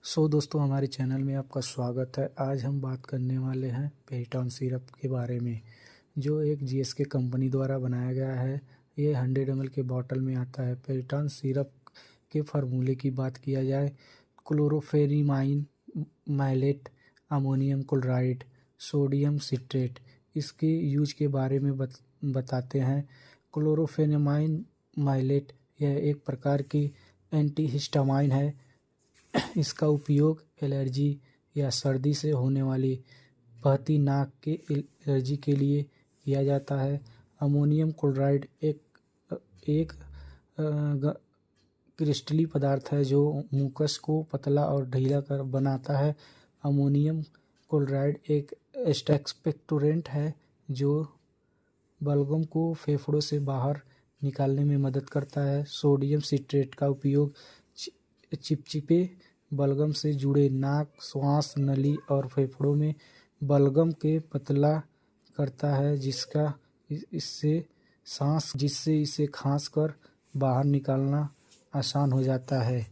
दोस्तों हमारे चैनल में आपका स्वागत है। आज हम बात करने वाले हैं पेरिटॉन सिरप के बारे में, जो एक जीएसके कंपनी द्वारा बनाया गया है। ये 100 ml के बॉटल में आता है। पेरिटॉन सिरप के फार्मूले की बात किया जाए, chlorpheniramine maleate, ammonium chloride, sodium citrate. इसके यूज के बारे में बताते हैं। क्लोरोफेनिमाइन मैलेट यह एक प्रकार की एंटीहिस्टामाइन है। इसका उपयोग एलर्जी या सर्दी से होने वाली बहती नाक के एलर्जी के लिए किया जाता है। अमोनियम क्लोराइड एक क्रिस्टली पदार्थ है जो मुकस को पतला और ढीला कर बनाता है। अमोनियम क्लोराइड एक एक्सपेक्टोरेंट है जो बलगम को फेफड़ों से बाहर निकालने में मदद करता है। सोडियम सिट्रेट का उपयोग चिपचिपे बलगम से जुड़े नाक, श्वास नली और फेफड़ों में बलगम के पतला करता है, जिससे इसे खांस कर बाहर निकालना आसान हो जाता है।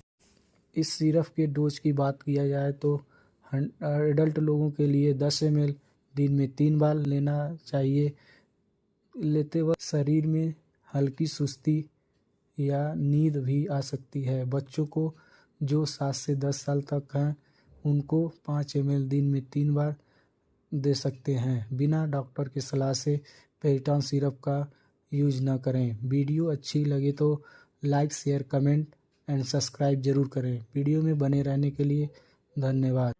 इस सिरप के डोज की बात किया जाए तो एडल्ट लोगों के लिए 10 ml दिन में 3 बार लेना चाहिए। लेते वक्त शरीर में हल्की सुस्ती या नींद भी आ सकती है। बच्चों को जो 7 से 10 साल तक हैं उनको 5 ml दिन में 3 बार दे सकते हैं। बिना डॉक्टर की सलाह से पेरिटॉन सिरप का यूज न करें। वीडियो अच्छी लगे तो like, share, comment and subscribe जरूर करें। वीडियो में बने रहने के लिए धन्यवाद।